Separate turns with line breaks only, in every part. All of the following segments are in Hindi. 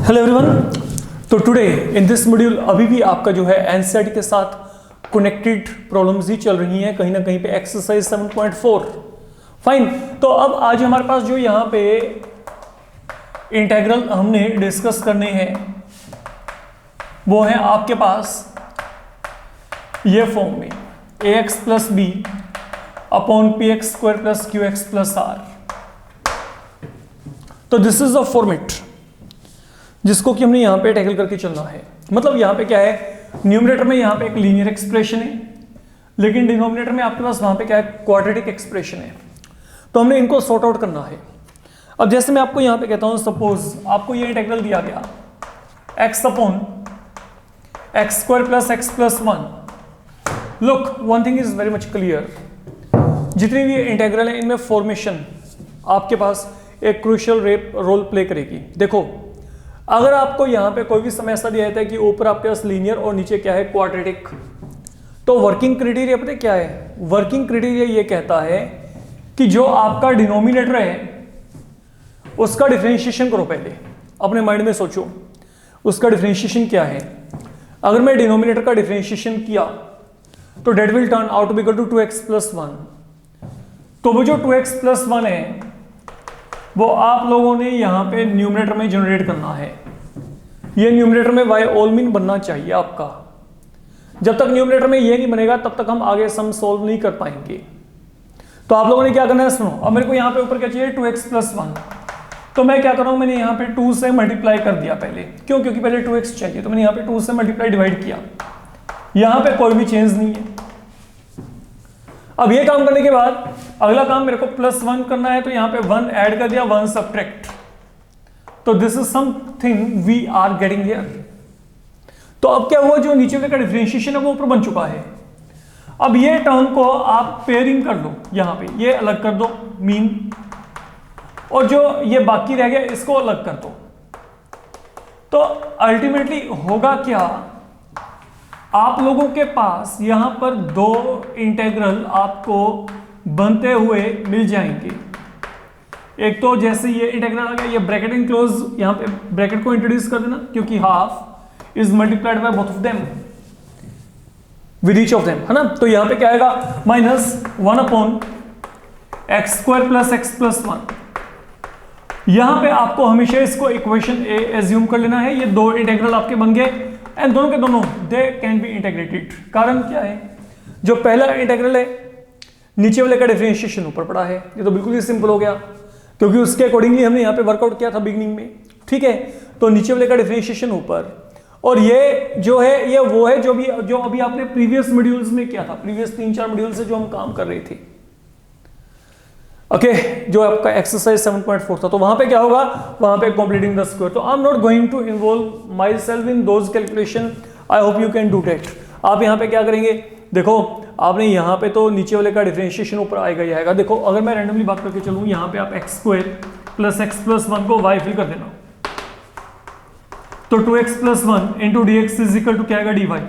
Hello everyone. तो टुडे इन दिस मॉड्यूल अभी भी आपका जो है एनसीईआरटी के साथ कनेक्टेड प्रॉब्लम्स ही चल रही हैं, कहीं ना कहीं पे एक्सरसाइज 7.4 फाइन। तो अब आज हमारे पास जो यहाँ पे इंटीग्रल हमने डिस्कस करने हैं वो है आपके पास ये फॉर्म में ax plus B upon P X square plus Q X plus R. तो दिस इज द फॉर्मेट जिसको कि हमने यहाँ पे टैकल करके चलना है। मतलब यहाँ पे क्या है, न्यूमरेटर में यहाँ पे एक लीनियर एक्सप्रेशन है, लेकिन डिनोमिनेटर में आपके पास वहाँ पे क्या है, क्वाड्रेटिक एक्सप्रेशन है। तो हमने इनको सॉर्ट आउट करना है। अब जैसे मैं आपको यहाँ पे कहता हूँ, सपोज आपको ये इंटीग्रल दिया गया x upon x square plus X plus 1। Look, one thing is very much clear, जितनी भी इंटीग्रल है इनमें फॉर्मेशन आपके पास एक क्रूशियल रोल प्ले करेगी। देखो, अगर आपको यहाँ पे कोई भी समय ऐसा दिया जाता है कि ऊपर आपके पास लीनियर और नीचे क्या है, क्वाड्रेटिक, तो वर्किंग क्राइटेरिया पता है क्या है? वर्किंग क्राइटेरिया ये कहता है कि जो आपका डिनोमिनेटर है उसका डिफरेंशिएशन करो। पहले अपने माइंड में सोचो उसका डिफरेंशिएशन क्या है। अगर मैं डिनोमिनेटर का डिफरेंशिएशन किया तो that will turn out to be equal to 2x plus 1। तो वो जो 2x प्लस 1 है वो आप लोगों ने यहाँ पे न्यूमरेटर में जनरेट करना है। ये न्यूमरेटर में y ऑल मीन बनना चाहिए आपका। जब तक न्यूमरेटर में ये नहीं बनेगा तब तक हम आगे सम सोल्व नहीं कर पाएंगे। तो आप लोगों ने क्या करना है, सुनो। अब मेरे को यहाँ पे ऊपर क्या चाहिए, 2x प्लस 1। तो मैं क्या कर रहा हूँ, मैंने यहाँ पे 2 से मल्टीप्लाई कर दिया पहले। क्यों? क्योंकि पहले 2x चाहिए, तो मैंने यहाँ पे 2 से मल्टीप्लाई डिवाइड किया। यहाँ पे कोई भी चेंज नहीं है। अब ये काम करने के बाद अगला काम मेरे को प्लस 1 करना है, तो यहाँ पे 1 ऐड कर दिया, 1 सब्ट्रैक्ट। तो this is something we are getting here. तो अब क्या हुआ, जो नीचे का डिफरेंशिएशन है वो ऊपर बन चुका है। अब ये टर्म को आप पेयरिंग कर लो, यहाँ पे ये अलग कर दो मीन, और जो ये बाकी रह गया इसको अलग कर दो। तो अल्टीमेटली होगा क्या, आप लोगों के पास यहां पर दो इंटीग्रल आपको बनते हुए मिल जाएंगे। एक तो जैसे ये इंटीग्रल आ गया, ये ब्रैकेट इनक्लोज, यहां पे ब्रैकेट को इंट्रोड्यूस कर देना, क्योंकि half is multiplied by both of them with each of them, है ना। तो यहां पे क्या आएगा, -1 upon x square plus X plus 1। यहां पे आपको हमेशा इसको इक्वेशन ए एज्यूम कर लेना है। ये दो इंटीग्रल आपके बन गए एंड दोनों के दोनों दे कैन बी इंटीग्रेटेड। कारण क्या है, जो पहला इंटीग्रल है नीचे वाले का डिफरेंशिएशन ऊपर पड़ा है। ये तो बिल्कुल ही सिंपल हो गया, क्योंकि उसके अकॉर्डिंगली हमने यहाँ पे वर्कआउट किया था बिगिनिंग में, ठीक है। तो नीचे वाले का डिफरेंशिएशन ऊपर, और ये जो है ये वो है जो अभी आपने प्रीवियस मॉड्यूल्स में किया था, प्रीवियस 3-4 मॉड्यूल से जो हम काम कर रहे थे, ओके जो आपका एक्सरसाइज 7.4 था। तो वहां पे क्या होगा, वहां पे कंप्लीटिंग द स्क्वायर। तो I am not going to involve myself in those calculation, I hope you can do that. आप यहाँ पे क्या करेंगे, देखो आपने यहाँ पे तो नीचे वाले का डिफरेंशिएशन ऊपर आएगा ही आएगा। देखो अगर मैं रैंडमली बात करके चलूँ, यहाँ पे आप X square plus X plus 1 को वाई फिल कर देना, तो 2x plus 1 into D x is equal to क्या आएगा, डी वाई।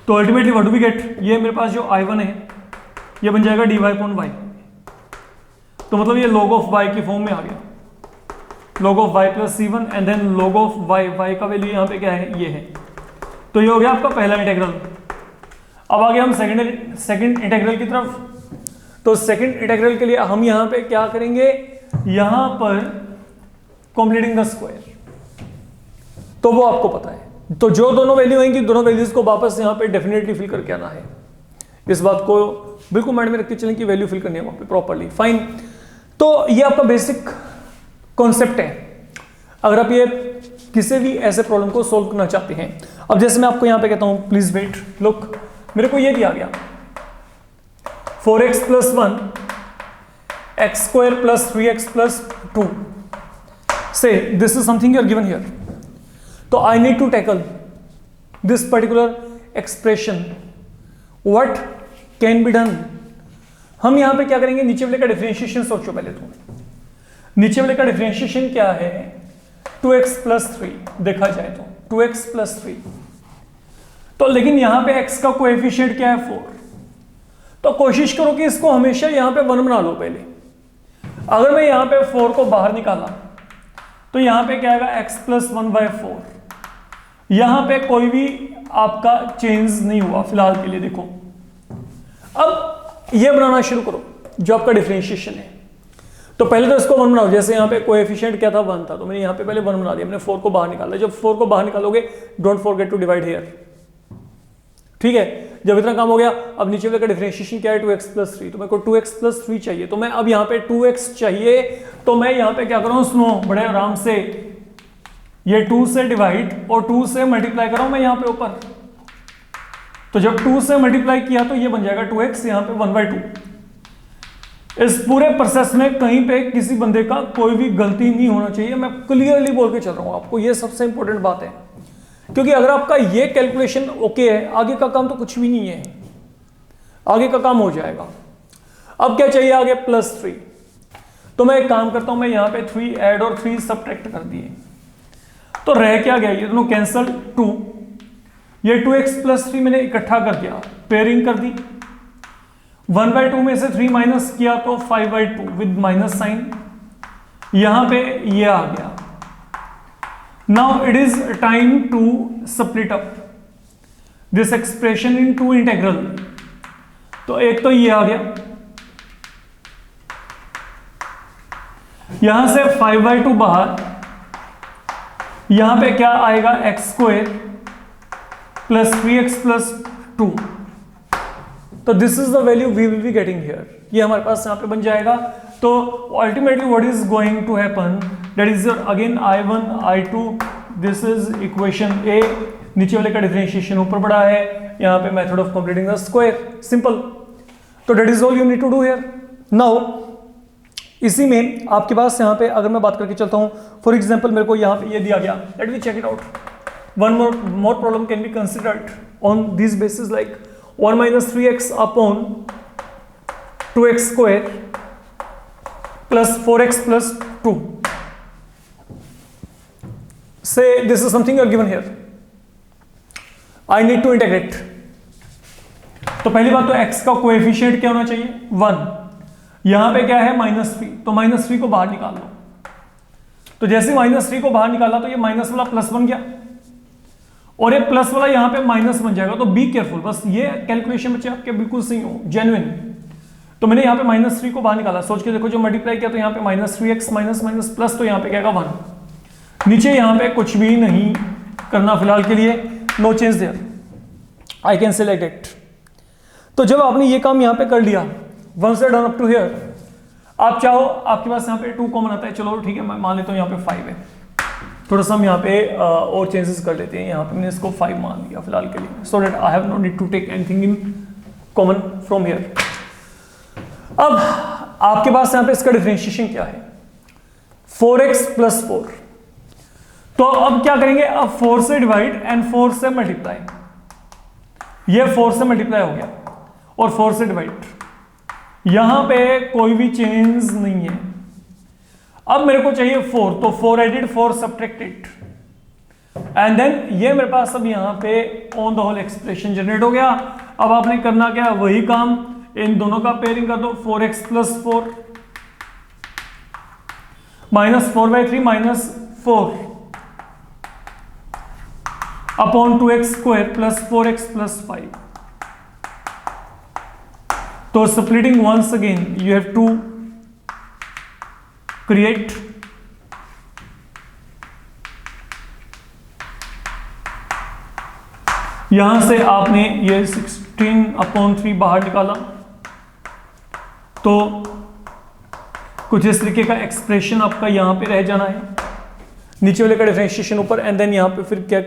तो ultimately what do we get, ये मेरे पास जो I1 है ये बन जाएगा डी वाई अपॉन वाई। तो मतलब ये log ऑफ y की फॉर्म में आ गया, log of y plus c1 and then log of y का वैल्यू यहाँ पे क्या है, ये है। तो ये हो गया आपका पहला इंटीग्रल। अब आ गया हम सेकंड इंटीग्रल की तरफ। तो सेकंड इंटीग्रल के लिए हम यहाँ पे क्या करेंगे, यहाँ पर कंप्लीटिंग द स्क्वायर, तो वो आपको पता है। तो जो दोनों वैल्यू आएंगी, दोनों वैल्यूज को वापस यहाँ पे डेफिनेटली फिल करके आना है। इस बात को बिल्कुल माइंड में रख के चलें कि वैल्यू फिल करनी है वहां पे प्रॉपर्ली, फाइन। तो ये आपका बेसिक कॉन्सेप्ट है अगर आप ये किसी भी ऐसे प्रॉब्लम को सोल्व करना चाहते हैं। अब जैसे मैं आपको यहां पे कहता हूं, प्लीज वेट, लुक मेरे को ये दिया गया 4x plus 1 x square plus 3x plus 2 से this is something you are given here. तो I need to tackle this particular expression, what can be done. हम यहां पे क्या करेंगे, नीचे वाले का डिफरेंशिएशन सोचो पहले। तो नीचे वाले का डिफरेंशिएशन क्या है, 2x प्लस 3 देखा जाए तो 2x प्लस 3। तो लेकिन यहां पे x का कोएफिशिएंट क्या है, 4। तो कोशिश करो कि इसको हमेशा यहां पे 1 बना लो पहले। अगर मैं यहां पे 4 को बाहर निकाला तो यहां पे क्या आएगा x प्लस 1/4। यहां पे कोई भी आपका चेंज नहीं हुआ फिलहाल के लिए। देखो अब ये बनाना शुरू करो जो आपका डिफरेंशिएशन है। तो पहले तो इसको 1 बनाओ। जैसे यहाँ पे कोएफिशिएंट क्या था 1 था, तो मैंने यहाँ पे पहले 1 बना दिया, मैंने 4 को बाहर निकाला। जब 4 को बाहर निकालोगे don't forget to divide here, ठीक है। जब इतना काम हो गया, अब नीचे वाले का डिफरेंशिएशन क्या है 2x प्लस 3, तो मेरे को 2x प्लस 3 चाहिए। तो मैं अब यहाँ पे 2x चाहिए, तो मैं यहाँ पे क्या कर रहा हूँ, सुनो बड़े आराम से, ये 2 से डिवाइड और 2 से मल्टीप्लाई कर रहा हूं मैं यहाँ पे ऊपर। तो जब 2 से मल्टीप्लाई किया तो ये बन जाएगा 2x, यहाँ पे 1/2। इस पूरे प्रोसेस में कहीं पे किसी बंदे का कोई भी गलती नहीं होना चाहिए। मैं क्लियरली बोल के चल रहा हूं आपको, ये सबसे इंपॉर्टेंट बात है, क्योंकि अगर आपका ये कैलकुलेशन ओके है, आगे का काम तो कुछ भी नहीं है, आगे का काम हो जाएगा। अब क्या चाहिए आगे, +3। तो मैं एक काम करता हूं, मैं यहां पे 3 ऐड और 3 सबट्रैक्ट कर दिए, तो रह क्या गया, ये दोनों कैंसल 2, ये 2x प्लस 3 मैंने इकट्ठा कर दिया, पेयरिंग कर दी। 1/2 में से 3 माइनस किया तो 5/2 विद माइनस साइन, यहां पे ये आ गया। Now it is time to split up this expression in 2 integral. तो एक तो ये आ गया, यहां से 5/2 बाहर, यहां पे क्या आएगा x² प्लस 3x प्लस 2। तो this is the value we will be getting here, ये हमारे पास यहां पे बन जाएगा। तो ultimately what is going to happen, that is again I1 I2, this is equation A। नीचे वाले का डिफरेंशिएशन ऊपर बढ़ा है, यहां पे method of completing the square, simple. तो that is all you need to do here. Now इसी में आपके पास यहाँ पे अगर मैं बात करके चलता हूँ, फॉर एग्जाम्पल मेरे को यहाँ पे ये दिया गया, let me check it out. One more problem can be considered on this basis, like 1 minus 3x upon 2x square plus 4x plus 2. Say this is something you are given here. I need to integrate. तो पहली बात तो x का कोएफिशिएंट क्या होना चाहिए, 1। यहां पे क्या है -3, तो -3 को बाहर निकाल लो। तो जैसे -3 को बाहर निकाला तो ये माइनस वाला प्लस बन गया, और ये प्लस वाला यहां पे माइनस बन जाएगा। तो बी केयरफुल, बस ये कैलकुलेशन बच्चे आपके बिल्कुल सही हो, जेन्युइन। तो मैंने यहां पे -3 को बाहर निकाला, सोच के देखो, जो मल्टीप्लाई किया तो यहां पे -3x माइनस माइनस प्लस, तो यहां पे क्या आएगा 1। नीचे यहां पे कुछ भी नहीं करना फिलहाल के लिए, no change there, I can select it. तो जब आपने ये काम यहां पे कर लिया, वन से डन अप टू हियर, आप चाहो आपके पास यहां पे 2 कॉमन आता है, चलो ठीक है, मैं मान लेता हूं यहां पे 5 है। थोड़ा सा हम यहाँ पे और चेंजेस कर लेते हैं, यहाँ पे मैंने इसको 5 मान लिया फिलहाल के लिए, so that I have no need to take anything in common from here. अब आपके पास यहाँ पे इसका डिफरेंशिएशन क्या है, 4x प्लस 4। तो अब क्या करेंगे, अब 4 से डिवाइड एंड 4 से मल्टीप्लाई, ये 4 से मल्टीप्लाई हो गया और 4 से डिवाइड, यहां पे कोई भी चेंज नहीं है। अब मेरे को चाहिए 4, तो 4 एडेड 4 सब्ट्रैक्टेड, एंड देन ये मेरे पास अब यहाँ पे on the whole expression generate हो गया। अब आपने करना क्या, वही काम, इन दोनों का पेयरिंग कर दो, 4x plus 4 minus 4/3 minus 4 upon 2x square plus 4x plus 5। तो splitting once again you have to create यहां से आपने ये 16/3 बाहर निकाला, तो कुछ इस तरीके का एक्सप्रेशन आपका यहां पे रह जाना है, नीचे वाले का डिफरेंशिएशन ऊपर, एंड देन यहां पे फिर क्या,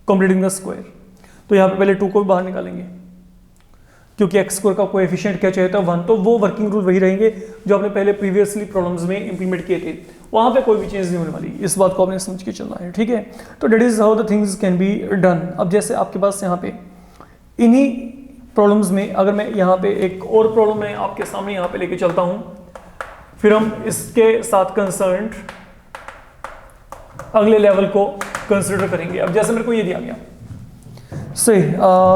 कंप्लीटिंग द स्क्वायर। तो यहां पे पहले 2 को बाहर निकालेंगे, क्योंकि x स्क्वायर का कोएफिशिएंट क्या चाहिए था 1, तो वो वर्किंग रूल वही रहेंगे जो आपने पहले प्रीवियसली प्रॉब्लम्स में इंप्लीमेंट किए थे, वहां पे कोई भी चेंज नहीं होने वाली, इस बात को आपने समझ के चलना है, ठीक है। तो that is how the things can be done. अब जैसे आपके पास यहाँ पे इन्हीं प्रॉब्लम्स में, अगर मैं यहाँ पे एक और प्रॉब्लम मैं आपके सामने यहाँ पे लेके चलता हूँ, फिर हम इसके साथ कंसर्न्ड अगले लेवल को कंसिडर करेंगे। अब जैसे मेरे को ये दिया गया, से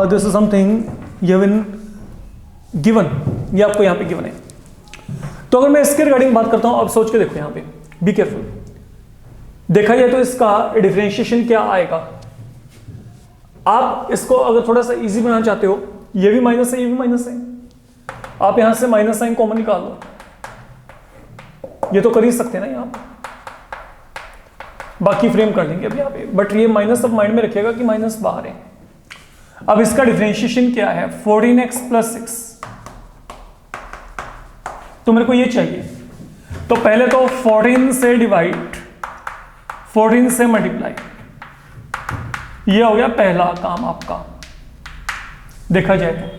दिस इज समथिंग गिवन, ये आपको यहाँ पे गिवन है। तो अगर मैं इसके रिगार्डिंग बात करता हूं, अब सोच के देखो, यहाँ पे बी केयरफुल, देखा जाए तो इसका डिफरेंशिएशन क्या आएगा। आप इसको अगर थोड़ा सा इजी बनाना चाहते हो, ये भी माइनस है, ये भी माइनस है, आप यहां से माइनस साइन कॉमन निकाल लो, ये तो कर ही सकते हैं ना यहां पे, बाकी फ्रेम कर लेंगे अभी यहाँ पे, बट ये माइनस अब माइंड में रखिएगा कि माइनस बाहर है। अब इसका डिफरेंशिएशन क्या है, 14x + 6, तो मेरे को ये चाहिए। तो पहले तो 14 से डिवाइड, 14 से मल्टीप्लाई, ये हो गया पहला काम आपका देखा जाए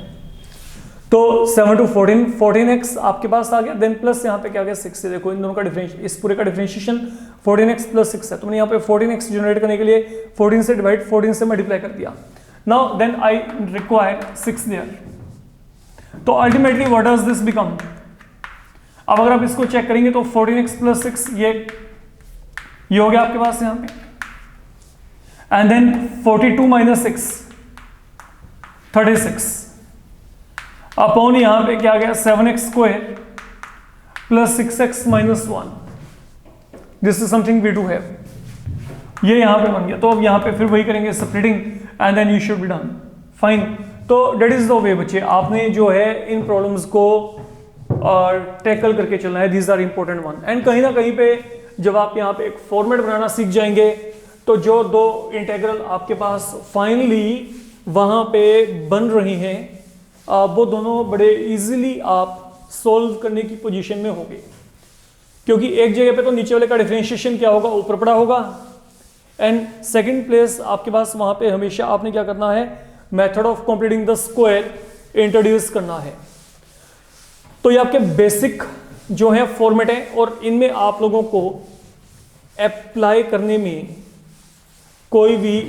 तो 7 to 14, 14x आपके पास आ गया, देन प्लस यहाँ पे क्या आ गया 6 से। देखो इन दोनों का डिफरेंशिएशन, इस पूरे का डिफरेंशिएशन 14x + 6 है, तो मैंने यहाँ पे 14x जनरेट करने के लिए 14 से डिवाइड, 14 से मल्टीप्लाई कर दिया। Now then I require 6 there, तो ultimately what does this become. अब अगर आप इसको चेक करेंगे तो 14x + 6 ये हो गया आपके पास यहाँ पे, एंड देन 42 - 6 36 अपॉन यहां पे क्या गया 7x² + 6x - 1, this is something we do have, ये यहां पे बन गया। तो अब यहां पे फिर वही करेंगे splitting, and then you should be done fine. तो डेट इज द वे बच्चे, आपने जो है इन प्रॉब्लम्स को टैकल करके चलना है, these are important one. And कहीं ना कहीं पे जब आप यहाँ पे एक फॉर्मेट बनाना सीख जाएंगे तो जो दो इंटेग्रल आपके पास फाइनली वहां पे बन रही हैं वो दोनों बड़े इजीली आप सोल्व करने की पोजीशन में होंगे, क्योंकि एक जगह पे तो नीचे वाले का डिफरेंशिएशन क्या होगा, ऊपर पड़ा होगा, एंड सेकंड प्लेस आपके पास वहां पे हमेशा आपने क्या करना है, method of completing the square introduce करना है। तो ये आपके बेसिक जो है फॉर्मेट है, और इनमें आप लोगों को अप्लाई करने में कोई भी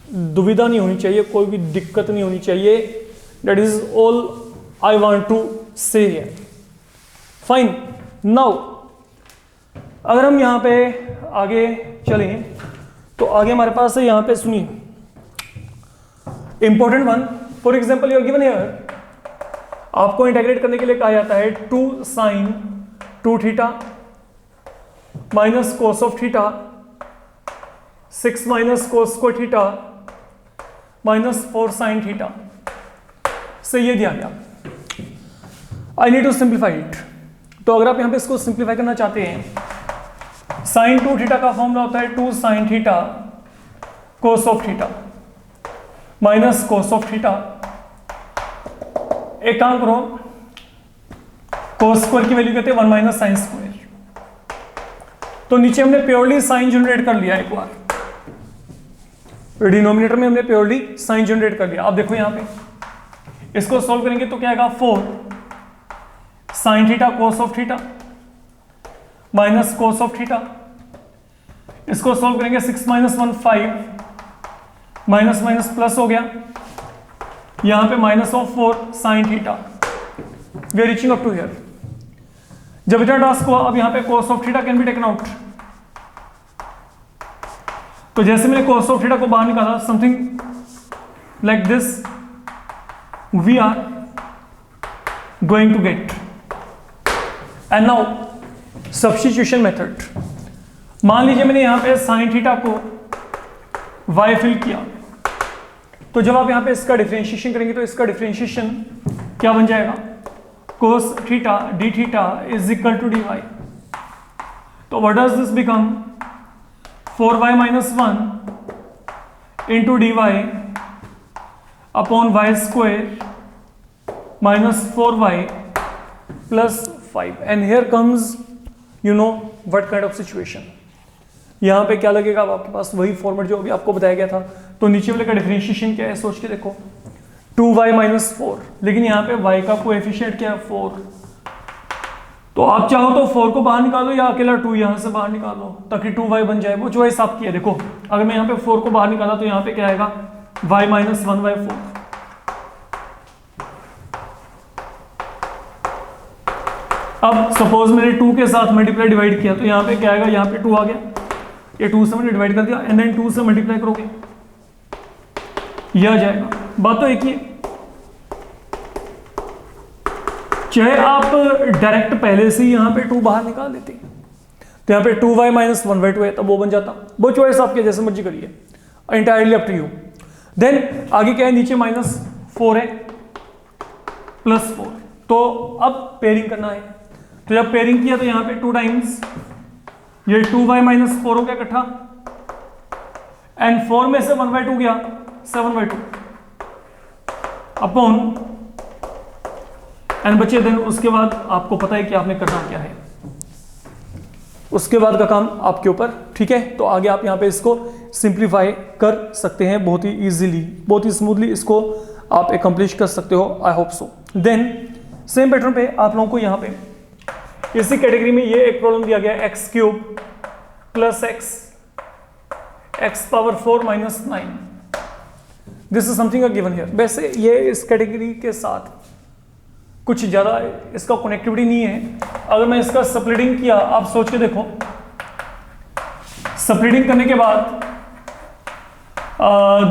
दुविधा नहीं होनी चाहिए, कोई भी दिक्कत नहीं होनी चाहिए। That is all I want to say here. Fine, now अगर हम यहां पे आगे चलें तो आगे हमारे पास है, यहां पे सुनिए important one. For example you are given here, आपको इंटीग्रेट करने के लिए कहा जाता है 2 sin 2θ - cos of θ 6 - cos square θ -4 sin θ से ये दिया गया। I need to simplify it. तो अगर आप यहां पे इसको सिंप्लीफाई करना चाहते हैं, sin 2θ का फॉर्मूला होता है 2 sin θ cos of θ - cos of θ। एक काम करो, cos स्क्वायर की वैल्यू कहते हैं 1 - sin स्क्वायर, तो नीचे हमने प्योरली साइन जनरेट कर लिया, एक बार डिनोमिनेटर में हमने प्योरली साइन जनरेट कर लिया। अब देखो यहां पे इसको सॉल्व करेंगे तो क्या आएगा 4 sin θ cos of θ - cos of θ। इसको सॉल्व करेंगे 6 - 1 5 माइनस माइनस प्लस हो गया, यहां पे -4 sin θ। We are reaching up to here. जब इतना टास्क हुआ, अब यहां पे cos of θ can be taken out. तो जैसे मैंने cos of θ को बाहर निकाला, something like this we are going to get. And now substitution method. मान लीजिए मैंने यहां पे sin θ को y फिल किया, तो जब आप यहां पे इसका डिफरेंशिएशन करेंगे तो इसका डिफरेंशिएशन क्या बन जाएगा, cos θ dθ is equal to dy। तो what does this become, 4y - 1 into dy upon y square -4y plus 5। And here comes you know what kind of situation. यहां पे क्या लगेगा, अब आपके पास वही फॉर्मेट जो अभी आपको बताया गया था। तो नीचे वाले का डिफरेंशिएशन क्या है, सोच के देखो, 2y - 4, लेकिन यहां पे y का कोएफिशिएंट क्या है 4। तो आप चाहो तो 4 को बाहर निकालो या अकेला 2 यहां से बाहर निकालो ताकि 2y बन जाए, वो चॉइस आपकी है। देखो अगर मैं यहां पे 4 को बाहर निकाला तो यहां पे क्या आएगा, y - 1/4। अब सपोज मैंने 2 के साथ मल्टीप्लाई डिवाइड किया, तो यहां पे क्या आएगा, यहां पे 2 आ गया, ये 2 से मैंने डिवाइड कर दिया, एंड देन 2 से मल्टीप्लाई करोगे यह आ जाएगा। बात तो एक ही है। चाहे आप डायरेक्ट पहले से ही यहां पे 2 बाहर निकाल देते, तो यहाँ पे 2y माइनस 1/2 है, तब वो बन जाता। वो चॉइस आपके जैसे मर्जी करिए, entirely up to you. Then आगे क्या है, नीचे -4 है +4, तो अब पेयरिंग करना है। तो जब पेयरिंग किया तो यहाँ पे 2 टाइम्स ये 2y माइनस 4 हो गया इकट्ठा, एंड 4 में से 1/2 गया 7/2 अपॉन एंड बचे। देन उसके बाद आपको पता है कि आपने करना क्या है, उसके बाद का काम आपके ऊपर, ठीक है। तो आगे आप यहाँ पे इसको सिंप्लीफाई कर सकते हैं बहुत ही इजीली, बहुत ही स्मूथली इसको आप एकम्प्लिश कर सकते हो, I hope so. Then same pattern पे आप लोगों को यहाँ पे इसी कैटेगरी में ये एक प्रॉब्लम दिया गया, x³ + x⁴ - 9। This is something given here. वैसे ये इस कैटेगरी के साथ कुछ ज्यादा इसका कनेक्टिविटी नहीं है। अगर मैं इसका स्प्लिटिंग किया, आप सोच के देखो, स्प्लिटिंग करने के बाद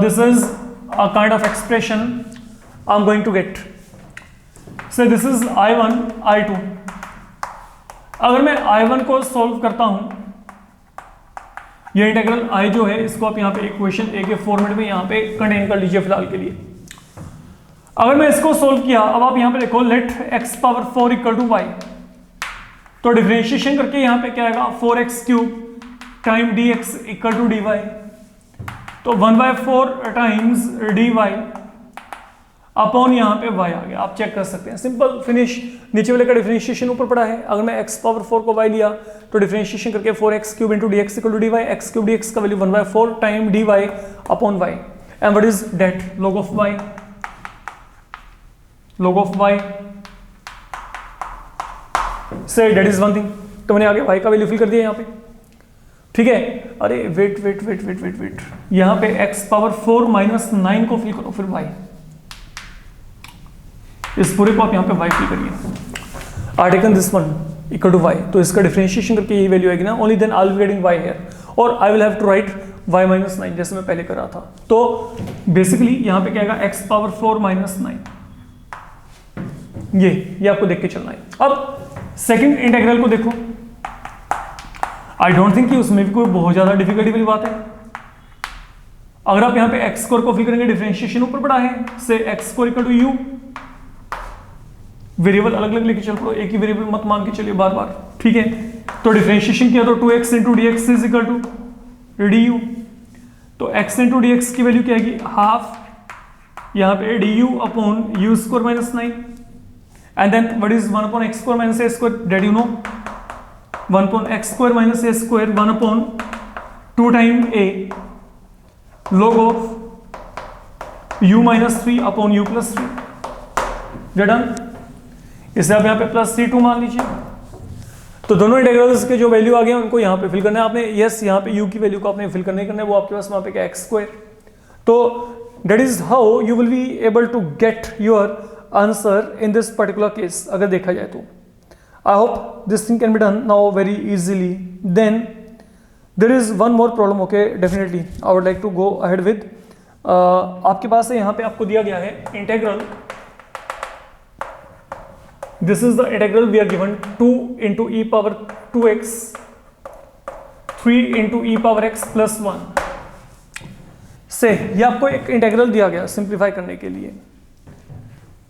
this is a kind of expression I am going to get. So this is I1 I2। अगर मैं I1 को सॉल्व करता हूं, ये इंटीग्रल I जो है इसको आप यहाँ पे इक्वेशन A के फॉर्मेट में यहाँ पे कंटेन कर लीजिए फिलहाल के लिए। अगर मैं इसको सोल्व किया, अब आप यहाँ पे देखो लेट x⁴ = y, तो डिफरेंशिएशन करके यहाँ पे क्या आएगा 4x³ टाइम dx = dy, तो 1/4 टाइम्स dy अपॉन यहाँ पे y आ गया। आप चेक कर सकते हैं, सिंपल फिनिश। नीचे वाले का डिफरेंशिएशन ऊपर पड़ा है। अगर मैं x⁴ को y लिया तो डिफरेंशिएशन करके 4x³ * dx = dy, x³ dx का value 1/4 time dy upon y, and what is that, log of y, log of y say that is one thing. तो मैंने आगे y का वैल्यू फिल कर दिया यहाँ पे, ठीक है। अरे वेट, यहाँ पे x⁴ - 9 को फिल करो, फिर y, इस पूरे को आप यहाँ पे y फिल करिए। I taken this one equal to y, तो इसका डिफरेंशिएशन करके यही वैल्यू आएगी ना, only then I will be getting y here, और I will have to write y - 9 जैसे मैं पहले कर रहा था। तो बेसिकली यहाँ पे क्या आएगा x⁴ - 9, ये आपको देख के चलना है। अब सेकंड इंटीग्रल को देखो, आई डोंट थिंक कि उसमें भी कोई बहुत ज्यादा डिफिकल्टी वाली बात है। अगर आप यहाँ पे x² को फिल करेंगे, डिफरेंशिएशन ऊपर पड़ा है, से x² = u, वेरिएबल अलग अलग लेके चल पड़ो, एक ही वेरिएबल मत मान के चलिए बार बार, ठीक है। तो डिफरेंशिएशन किया तो 2x * dx = du, तो x * dx की वैल्यू क्या आएगी, हाफ, यहाँ पे du upon u² - 9, and then what is 1/x² - a² that you know, 1/x² - a², 1/2 time a log of u - 3 upon u + 3, done. इसे आप यहाँ पे +c2 मान लीजिए। तो दोनों इंटीग्रल्स के जो वैल्यू आ गए उनको यहाँ पे फिल करना है आपने। यस, यहाँ पे u की वैल्यू को आपने फिल करना है, वो आपके पास वहाँ पे क्या x²। तो that is how you will be able to get your answer in this particular case, अगर देखा जाए तो। I hope this thing can be done now very easily. Then there is one more problem, okay, definitely I would like to go ahead with. आपके पास है यहाँ पे आपको दिया गया है integral, this is the integral we are given 2 * e⁴ 3 * e⁴x + 1 से ये आपको एक इंटीग्रल दिया गया सिंप्लीफाई करने के लिए।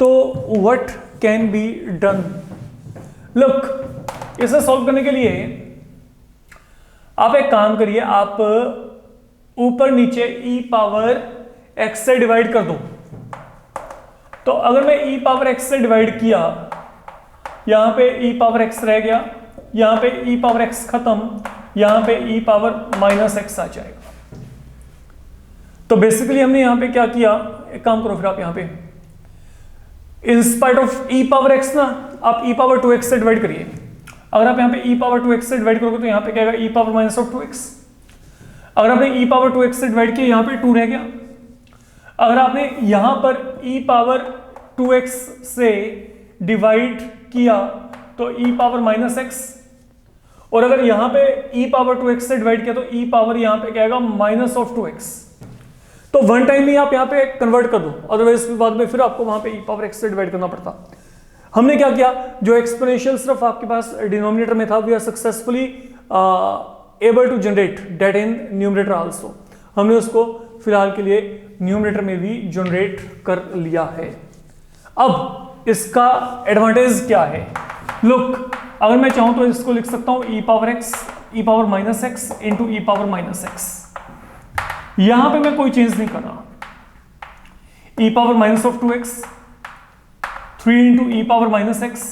तो what can be done, look, इसे सॉल्व करने के लिए आप एक काम करिए, आप ऊपर नीचे e⁴x से डिवाइड कर दो। तो अगर मैं e⁴x से डिवाइड किया, यहां पे e⁴x रह गया, यहां पे e⁴x खत्म, यहां पे e⁻−x आ जाएगा। तो बेसिकली हमने यहां पे क्या किया, एक काम करो फिर आप यहां पे इन स्पाइट ऑफ e⁴x ना, आप e⁻2x से डिवाइड करिए। अगर आप यहाँ पे e⁻2x से डिवाइड करोगे तो यहाँ पे क्या आएगा e⁻−2x। अगर आपने e⁻2x से डिवाइड किया, यहाँ पे 2 रह गया। अगर आपने यहाँ पर e⁻2x से डिवाइड किया तो e⁻−x, और अगर यहाँ पे e⁻2x से डिवाइड किया तो e⁻, यहाँ पे क्या आएगा -2x। तो वन टाइम ही आप यहाँ पे कन्वर्ट कर दो, अदरवाइज बाद में फिर आपको वहां पे e⁻x से डिवाइड करना पड़ता। हमने क्या किया, जो एक्सपोनेंशियल सिर्फ आपके पास डिनोमिनेटर में था, we are successfully able to generate that in numerator also, हमने उसको फिलहाल के लिए न्यूमरेटर में भी जनरेट कर लिया है। अब इसका एडवांटेज क्या है? लुक, अगर मैं चाहूं तो इसको लिख सकता हूं e power x e power minus x into e power minus x. यहां पे मैं कोई चेंज नहीं कर रहा, e power minus of 2x 3 into e power minus x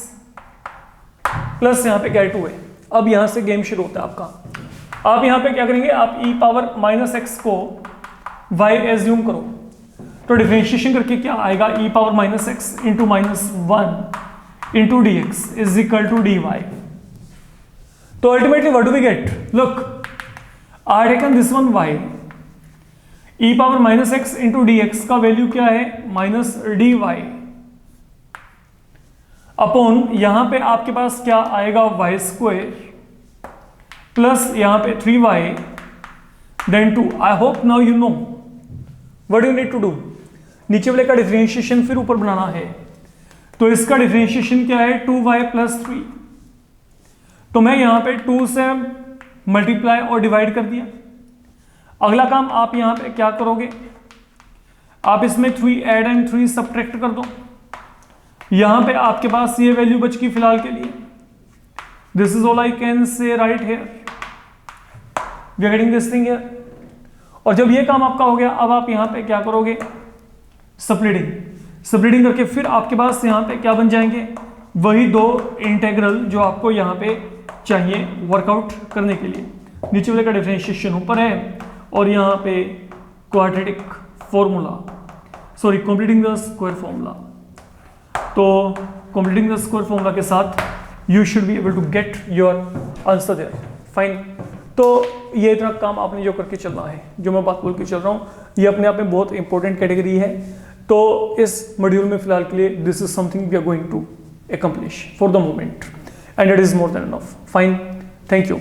plus यहां पे क्या 2 है। अब यहां से गेम शुरू होता है आपका। आप यहां पे क्या करेंगे, आप e पावर माइनस एक्स को y एज्यूम करो, तो डिफरेंशिएशन करके क्या आएगा, e power minus x into minus 1 into D x is equal to d Y. तो ultimately what do we get? Look, I taken this one y, e power minus x into D x का वैल्यू क्या है, माइनस डी वाई अपॉन यहां पे आपके पास क्या आएगा, वाई स्क्वायर प्लस यहां पे 3y then 2। I hope now you know what you need to do. नीचे वाले का डिफरेंशिएशन फिर ऊपर बनाना है, तो इसका डिफरेंशिएशन क्या है, 2y प्लस 3। तो मैं यहां पे 2 से मल्टीप्लाई और डिवाइड कर दिया। अगला काम आप यहां पे क्या करोगे, आप इसमें 3 ऐड एंड 3 सब्ट्रैक्ट कर दो। यहां पे आपके पास ये वैल्यू बच गई फिलहाल के लिए। This is all I can say right here, we are getting this thing here. और जब ये काम आपका हो गया, अब आप यहां पे क्या करोगे, सप्लिटिंग करके फिर आपके पास यहां पे क्या बन जाएंगे, वही दो इंटेग्रल जो आपको यहां पे चाहिए वर्कआउट करने के लिए। नीचे वाले का डिफरेंशिएशन ऊपर है और यहां पे quadratic formula, sorry completing the square formula. तो कंप्लीटिंग द स्क्वायर फॉर्मूला के साथ you should be able to get your answer there. Fine. तो ये इतना काम आपने जो करके चलना है, जो मैं बात बोल के चल रहा हूँ, ये अपने आप में बहुत इंपॉर्टेंट कैटेगरी है। तो इस मॉड्यूल में फिलहाल के लिए this is something we are going to accomplish for the moment and it is more than enough. Fine, thank you.